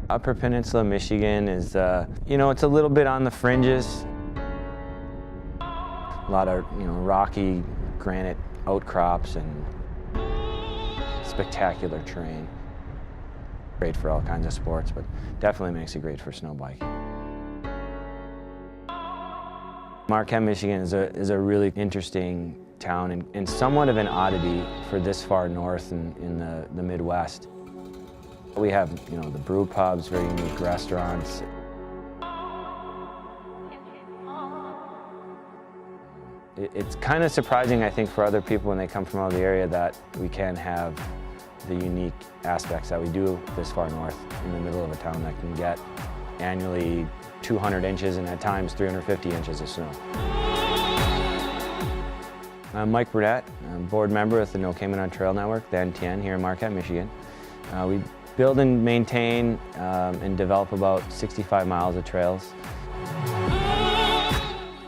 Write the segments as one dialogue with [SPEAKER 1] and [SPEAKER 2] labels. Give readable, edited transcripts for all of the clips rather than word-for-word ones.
[SPEAKER 1] Upper Peninsula, Michigan is, it's a little bit on the fringes. A lot of, rocky granite outcrops and spectacular terrain. Great for all kinds of sports, but definitely makes it great for snow biking. Marquette, Michigan is a really interesting town and somewhat of an oddity for this far north in the Midwest. We have, the brew pubs, very unique restaurants. It's kind of surprising, I think, for other people when they come from out of the area that we can have the unique aspects that we do this far north in the middle of a town that can get annually 200 inches and at times 350 inches of snow. I'm Mike Burnett. I'm a board member with the No Cayman on Trail Network, the NTN, here in Marquette, Michigan. We build and maintain and develop about 65 miles of trails.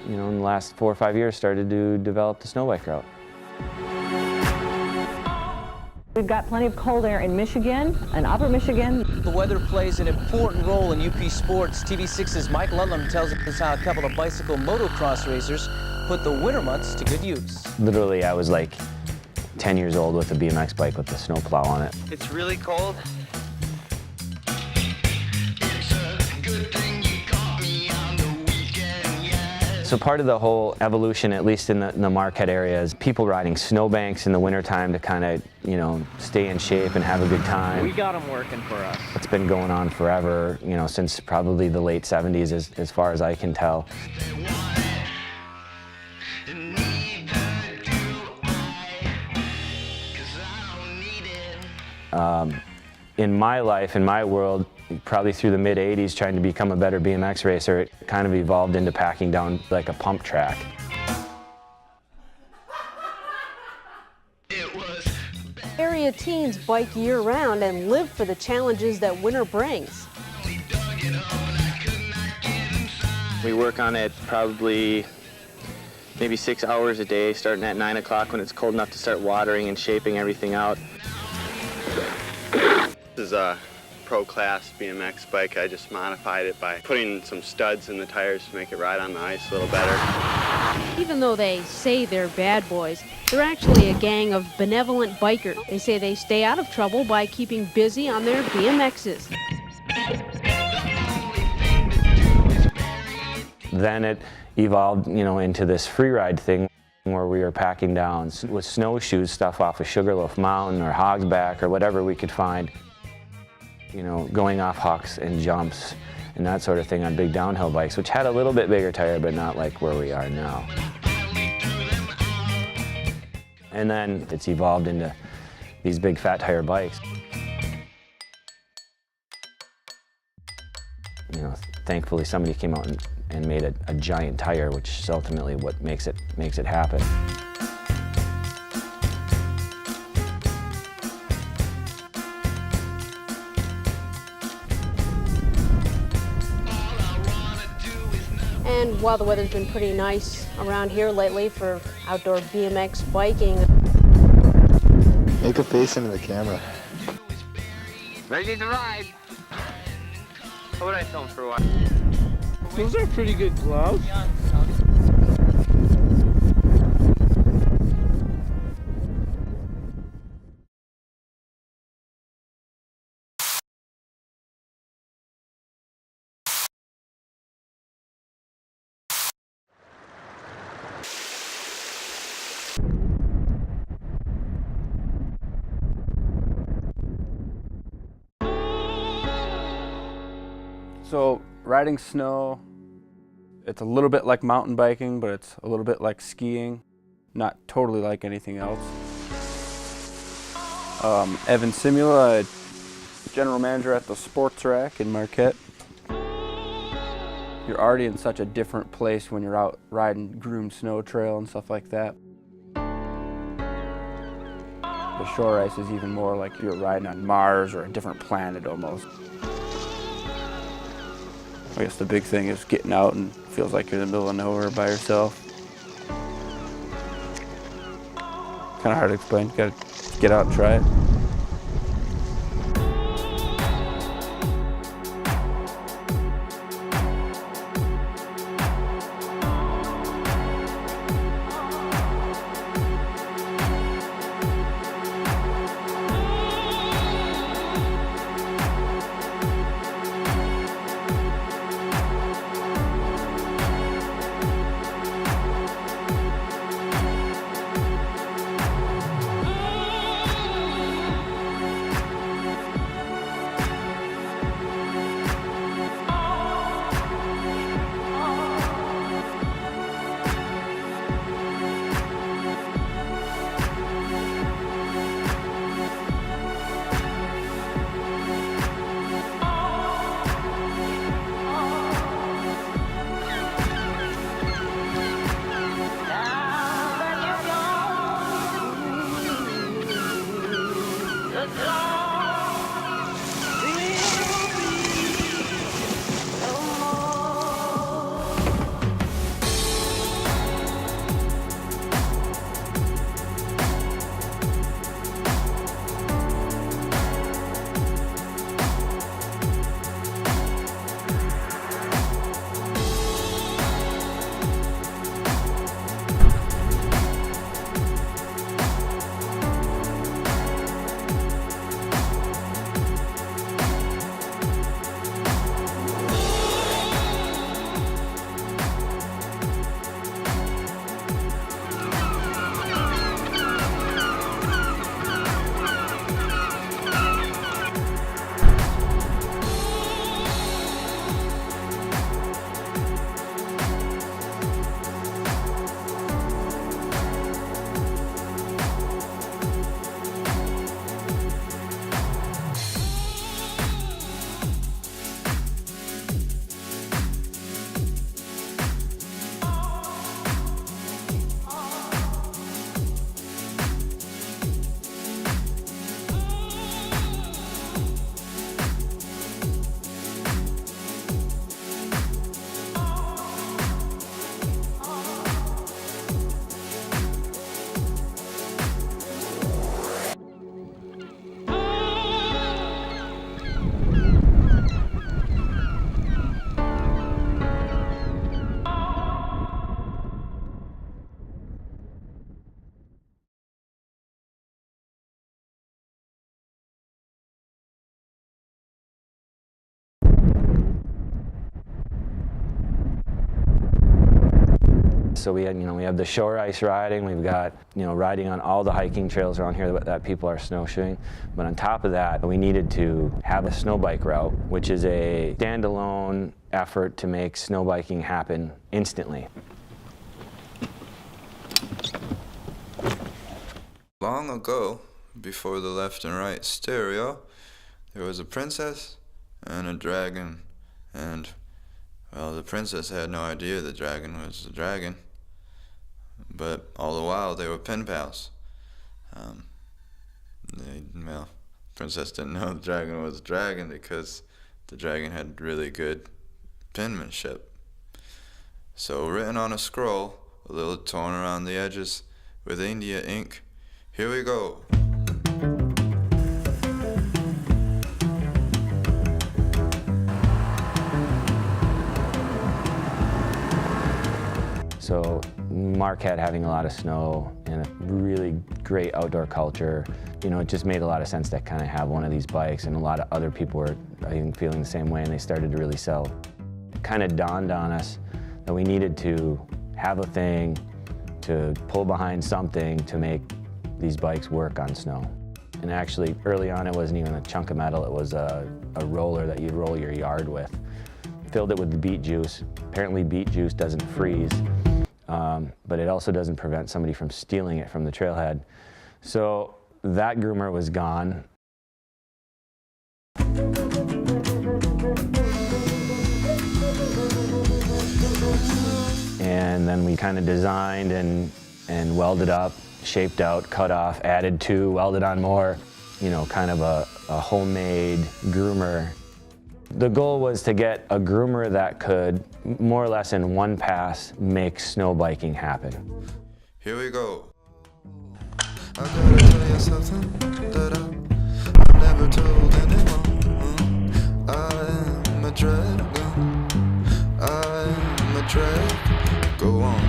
[SPEAKER 1] In the last 4 or 5 years, started to develop the snow bike route.
[SPEAKER 2] We've got plenty of cold air in Michigan and Upper Michigan.
[SPEAKER 3] The weather plays an important role in UP sports. TV6's Mike Ludlam tells us how a couple of bicycle motocross racers put the winter months to good use.
[SPEAKER 1] Literally, I was like 10 years old with a BMX bike with a snowplow on it.
[SPEAKER 3] It's really cold.
[SPEAKER 1] So part of the whole evolution, at least in the Marquette area, is people riding snowbanks in the wintertime to kind of, stay in shape and have a good time.
[SPEAKER 3] We got them working for us.
[SPEAKER 1] It's been going on forever, since probably the late 70s as far as I can tell. In my life, in my world, probably through the mid-'80s, trying to become a better BMX racer, it kind of evolved into packing down like a pump track.
[SPEAKER 4] Area teens bike year-round and live for the challenges that winter brings.
[SPEAKER 5] We work on it probably maybe 6 hours a day, starting at 9 o'clock when it's cold enough to start watering and shaping everything out.
[SPEAKER 6] This is a pro class BMX bike. I just modified it by putting some studs in the tires to make it ride on the ice a little better.
[SPEAKER 4] Even though they say they're bad boys, they're actually a gang of benevolent bikers. They say they stay out of trouble by keeping busy on their BMXs.
[SPEAKER 1] Then it evolved, into this free ride thing where we were packing down with snowshoes stuff off of Sugarloaf Mountain or Hogsback or whatever we could find. Going off hucks and jumps and that sort of thing on big downhill bikes, which had a little bit bigger tire, but not like where we are now. And then it's evolved into these big fat tire bikes. Thankfully somebody came out and made a giant tire, which is ultimately what makes it happen.
[SPEAKER 4] And while the weather's been pretty nice around here lately for outdoor BMX biking.
[SPEAKER 7] Make a face into the camera.
[SPEAKER 3] Ready to ride. How would I film for a while?
[SPEAKER 8] Those are pretty good gloves. So riding snow, it's a little bit like mountain biking, but it's a little bit like skiing, not totally like anything else. Evan Simula, general manager at the Sports Rack in Marquette. You're already in such a different place when you're out riding groomed snow trail and stuff like that. The shore ice is even more like you're riding on Mars or a different planet almost. I guess the big thing is getting out and feels like you're in the middle of nowhere by yourself. Kind of hard to explain. You gotta get out and try it.
[SPEAKER 1] So we have the shore ice riding. We've got riding on all the hiking trails around here that people are snowshoeing. But on top of that, we needed to have a snow bike route, which is a standalone effort to make snow biking happen instantly.
[SPEAKER 7] Long ago, before the left and right stereo, there was a princess and a dragon, and well, the princess had no idea the dragon was the dragon, but all the while they were pen pals. Princess didn't know the dragon was a dragon because the dragon had really good penmanship. So written on a scroll, a little torn around the edges with India ink, here we go.
[SPEAKER 1] So Marquette having a lot of snow and a really great outdoor culture, it just made a lot of sense to kind of have one of these bikes, and a lot of other people were, I think, feeling the same way, and they started to really sell. It kind of dawned on us that we needed to have a thing to pull behind something to make these bikes work on snow. And actually, early on, it wasn't even a chunk of metal, it was a roller that you'd roll your yard with. Filled it with the beet juice. Apparently beet juice doesn't freeze, but it also doesn't prevent somebody from stealing it from the trailhead. So that groomer was gone. And then we kind of designed and welded up, shaped out, cut off, added to, welded on more, kind of a homemade groomer. The goal was to get a groomer that could, more or less in one pass, make snow biking happen.
[SPEAKER 7] Here we go. I gotta tell you something that I've never told anyone. I am a dragon. I am a dragon. Go on.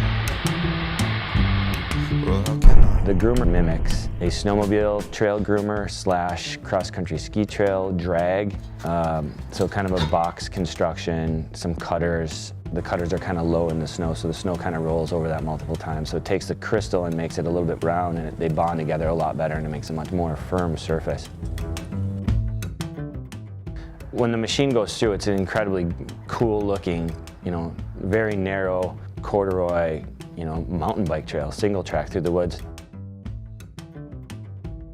[SPEAKER 7] Well, how can I?
[SPEAKER 1] The groomer mimics a snowmobile trail groomer / cross-country ski trail drag. So kind of a box construction, some cutters. The cutters are kind of low in the snow, so the snow kind of rolls over that multiple times. So it takes the crystal and makes it a little bit round, and they bond together a lot better, and it makes a much more firm surface. When the machine goes through, it's an incredibly cool looking, very narrow corduroy, mountain bike trail, single track through the woods.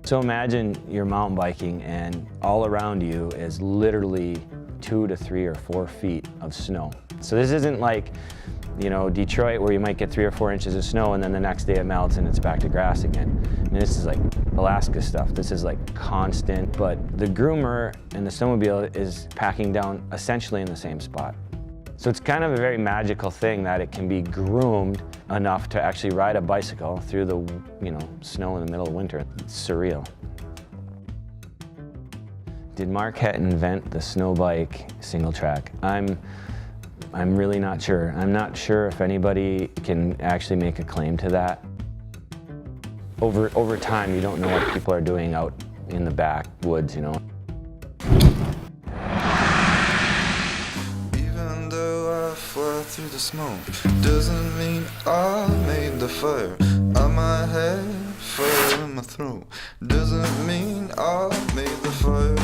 [SPEAKER 1] So imagine you're mountain biking and all around you is literally 2 to 3 or 4 feet of snow. So this isn't like, Detroit where you might get 3 or 4 inches of snow and then the next day it melts and it's back to grass again. I mean, this is like Alaska stuff. This is like constant, but the groomer and the snowmobile is packing down essentially in the same spot. So it's kind of a very magical thing that it can be groomed enough to actually ride a bicycle through the, snow in the middle of winter. It's surreal. Did Marquette invent the snow bike single track? I'm really not sure. I'm not sure if anybody can actually make a claim to that. Over time, you don't know what people are doing out in the backwoods,
[SPEAKER 7] Through the smoke doesn't mean I made the fire. I might have fire in my throat. Doesn't mean I made the fire.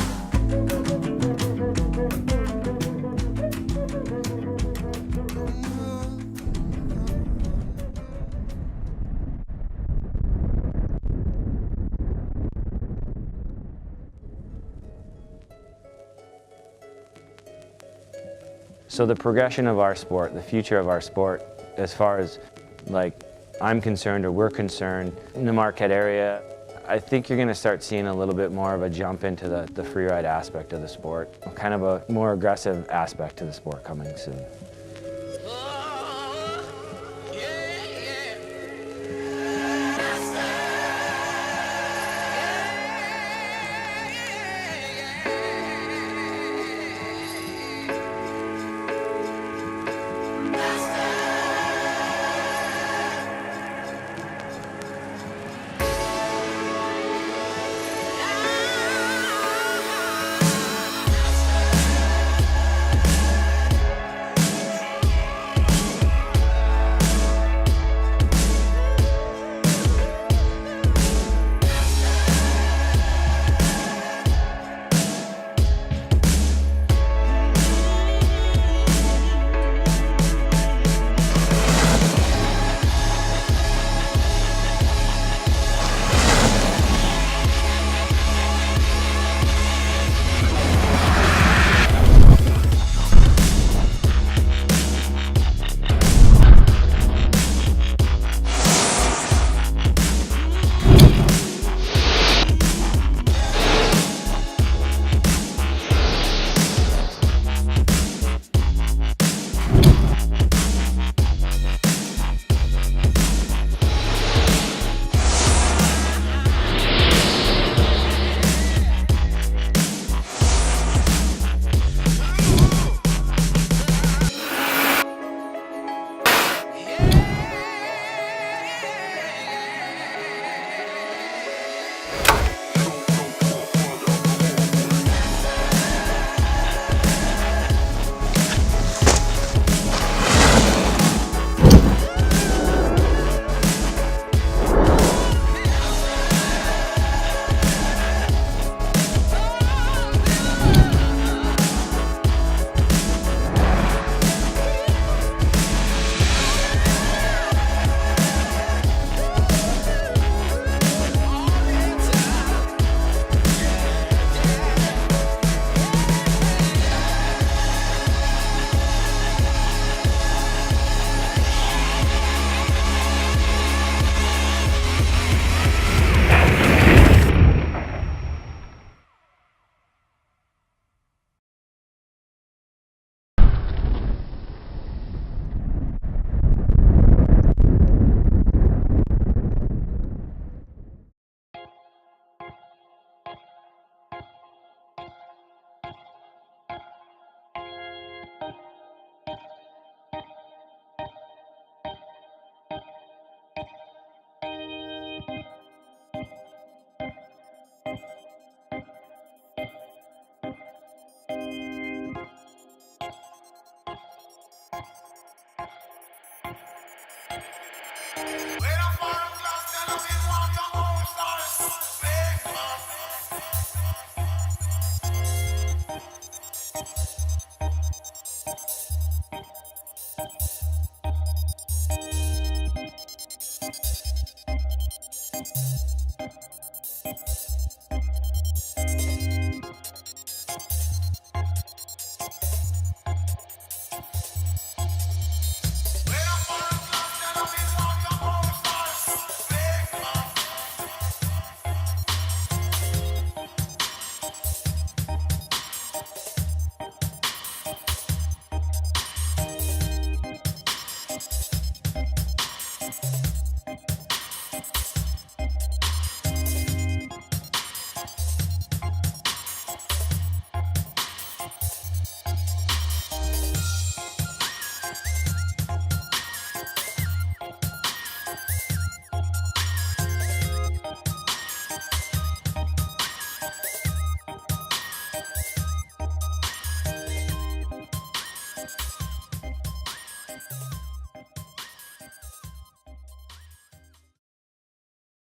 [SPEAKER 1] So the progression of our sport, the future of our sport, as far as I'm concerned or we're concerned in the Marquette area, I think you're going to start seeing a little bit more of a jump into the freeride aspect of the sport, kind of a more aggressive aspect to the sport coming soon.